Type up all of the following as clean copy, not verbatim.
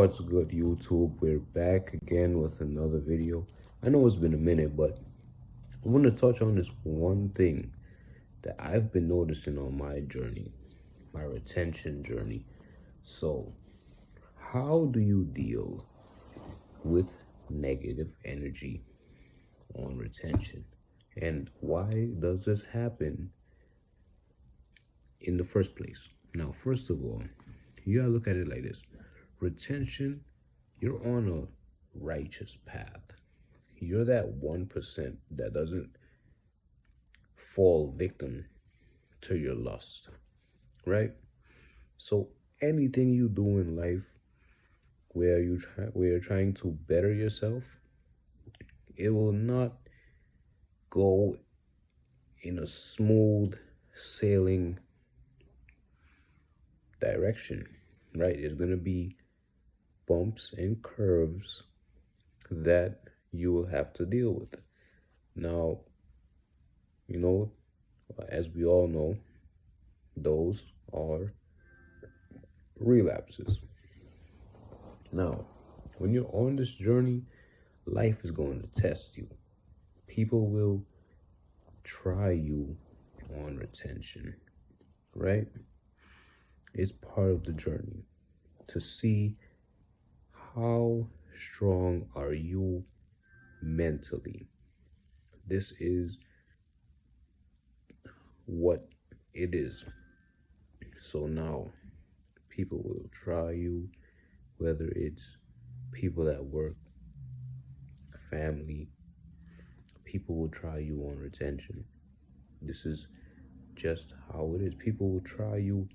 What's good, YouTube? We're back again with another video. I know it's been a minute, but I want to touch on this one thing that I've been noticing on my journey, my retention journey. So, how do you deal with negative energy on retention? And why does this happen in the first place? Now, first of all, you gotta look at it like this. Retention, you're on a righteous path. You're that 1% that doesn't fall victim to your lust, right? So anything you do in life where you're trying to better yourself, it will not go in a smooth sailing direction, right? There's gonna be bumps and curves that you will have to deal with. Now, as we all know, those are relapses. Now, when you're on this journey, life is going to test you. People will try you on retention, right? It's part of the journey to see how strong are you mentally. This is what it is. So now people will try you, whether it's people at work, family, people will try you on retention. This is just how it is. People will try you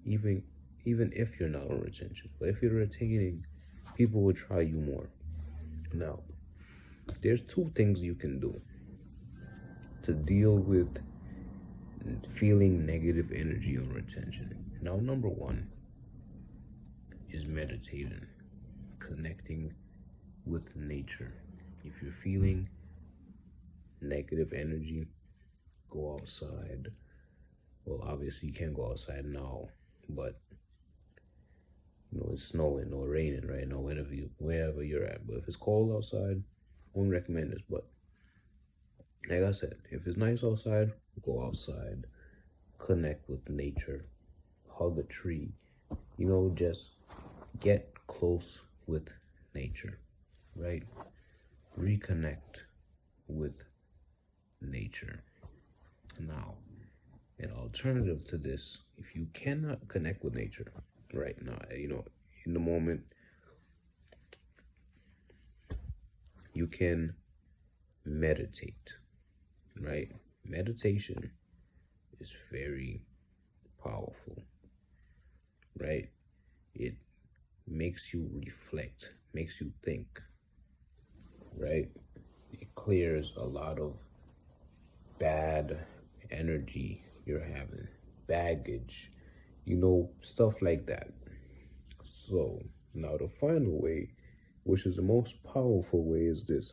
even if you're not on retention. But if you're retaining, people will try you more. Now, there's two things you can do to deal with feeling negative energy on retention. Now, number one is meditating, connecting with nature. If you're feeling negative energy, go outside. Well, obviously you can't go outside now, but it's snowing or raining right now, wherever you're at. But if it's cold outside, I wouldn't recommend this. But like I said, if it's nice outside, go outside, connect with nature, hug a tree, just get close with nature, right? Reconnect with nature. Now, an alternative to this, if you cannot connect with nature right now, in the moment, you can meditate, right? Meditation is very powerful, right? It makes you reflect, makes you think, right? It clears a lot of bad energy you're having, baggage, stuff like that. So now the final way, which is the most powerful way, is this.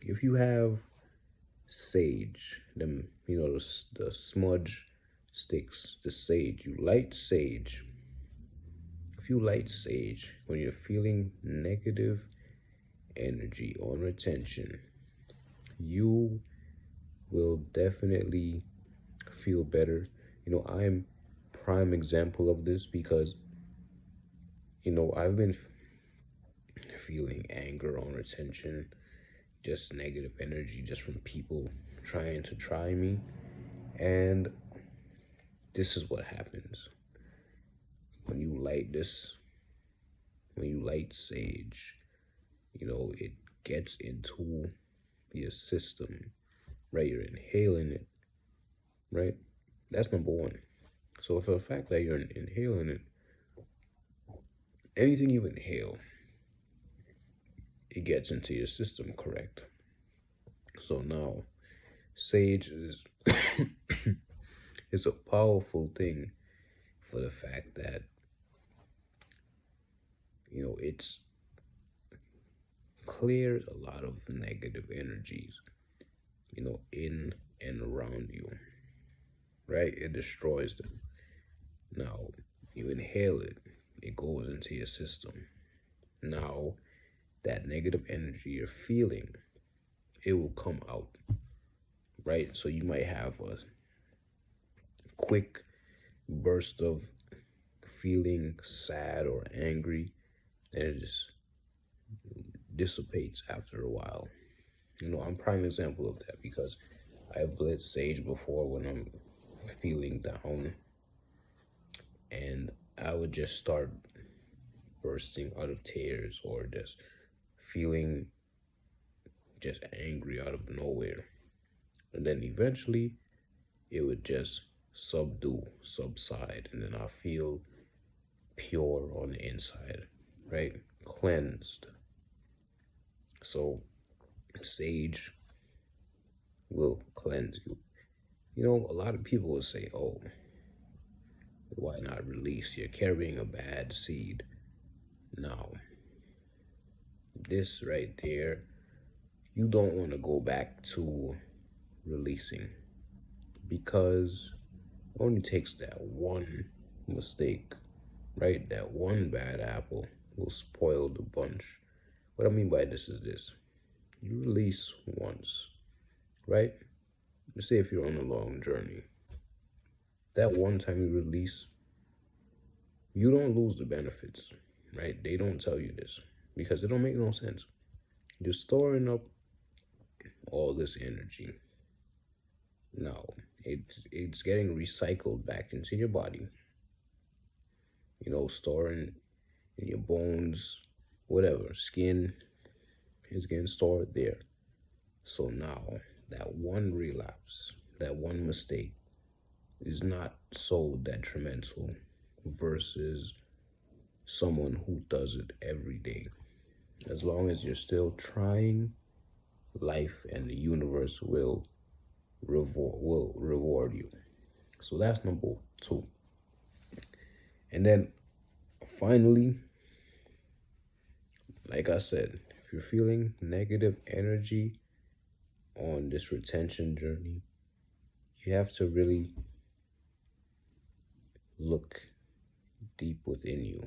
If you have sage, the smudge sticks, the sage, you light sage. If you light sage when you're feeling negative energy on retention, you will definitely feel better. I'm prime example of this because I've been feeling anger on retention, just negative energy just from people trying to try me. And this is what happens when you light sage, it gets into your system, right? You're inhaling it, right? That's number one. So for the fact that you're inhaling it, anything you inhale, it gets into your system, correct? So now, sage is it's a powerful thing for the fact that it's clears a lot of negative energies, in and around you, right? It destroys them. Now, you inhale it, it goes into your system. Now, that negative energy you're feeling, it will come out, right? So you might have a quick burst of feeling sad or angry, and it just dissipates after a while. I'm prime example of that because I've lit sage before when I'm feeling down, and I would just start bursting out of tears or just feeling just angry out of nowhere. And then eventually it would just subside, and then I feel pure on the inside, right? Cleansed. So sage will cleanse you. A lot of people will say, oh, why not release? You're carrying a bad seed. Now, this right there, you don't want to go back to releasing because it only takes that one mistake, right? That one bad apple will spoil the bunch. What I mean by this is this: you release once, right? Let's say if you're on a long journey, that one time you release, you don't lose the benefits, right? They don't tell you this because it don't make no sense. You're storing up all this energy. Now, it's getting recycled back into your body, storing in your bones, whatever, skin is getting stored there. So now, that one relapse, that one mistake is not so detrimental versus someone who does it every day. As long as you're still trying, life and the universe will reward you. So that's number two. And then finally, like I said, if you're feeling negative energy on this retention journey, you have to really look deep within you,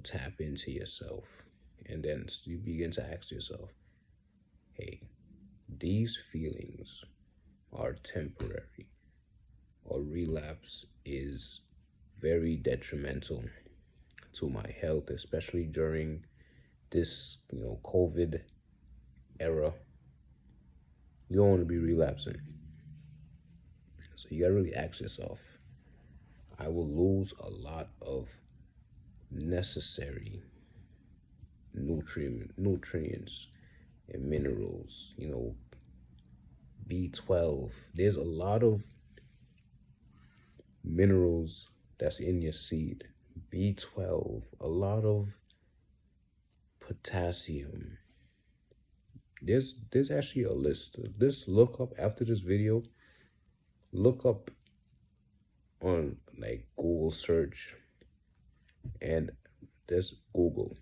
tap into yourself. And then you begin to ask yourself, hey, these feelings are temporary, or relapse is very detrimental to my health, especially during this, COVID era. You don't want to be relapsing. So you gotta really ask yourself, I will lose a lot of necessary nutrients and minerals, B12. There's a lot of minerals that's in your seed. B12, a lot of potassium. There's actually a list. Just look up after this video. Look up on like Google search and just Google,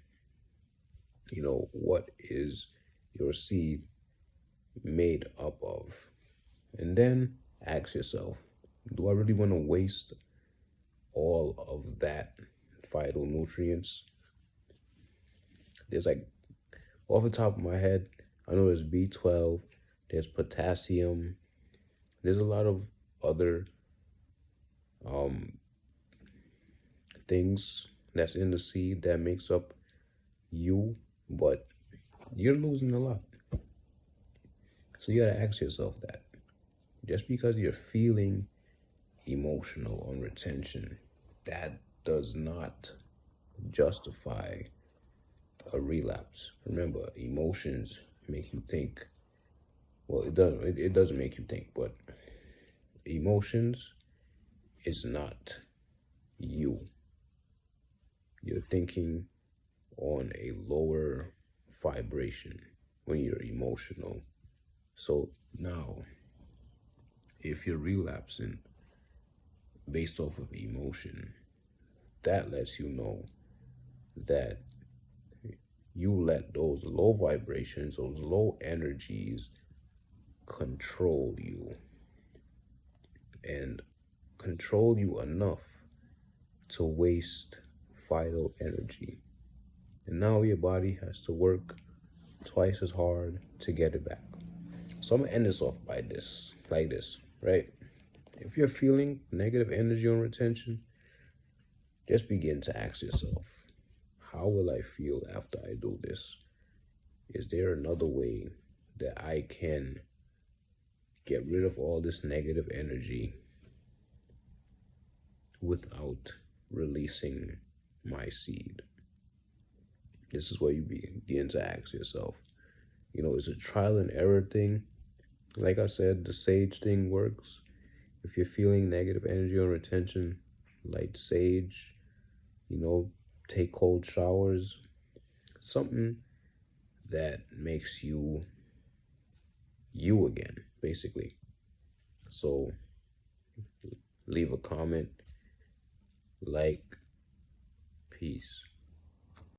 what is your seed made up of? And then ask yourself, do I really want to waste all of that vital nutrients? There's like, off the top of my head, I know there's B12, there's potassium, there's a lot of other things that's in the seed that makes up you, but you're losing a lot. So you gotta ask yourself that. Just because you're feeling emotional on retention, that does not justify a relapse. Remember, emotions make you think. Well, it doesn't make you think, but emotions is not you. You're thinking on a lower vibration when you're emotional. So now, if you're relapsing based off of emotion, that lets you know that you let those low vibrations, those low energies control you, and control you enough to waste vital energy. And now your body has to work twice as hard to get it back. So I'm gonna end this off by this, like this, right? If you're feeling negative energy on retention, just begin to ask yourself, how will I feel after I do this? Is there another way that I can get rid of all this negative energy without releasing my seed? This is where you begin to ask yourself. It's a trial and error thing. Like I said, the sage thing works. If you're feeling negative energy or retention, light sage, take cold showers, something that makes you you again, basically. So leave a comment, like, peace.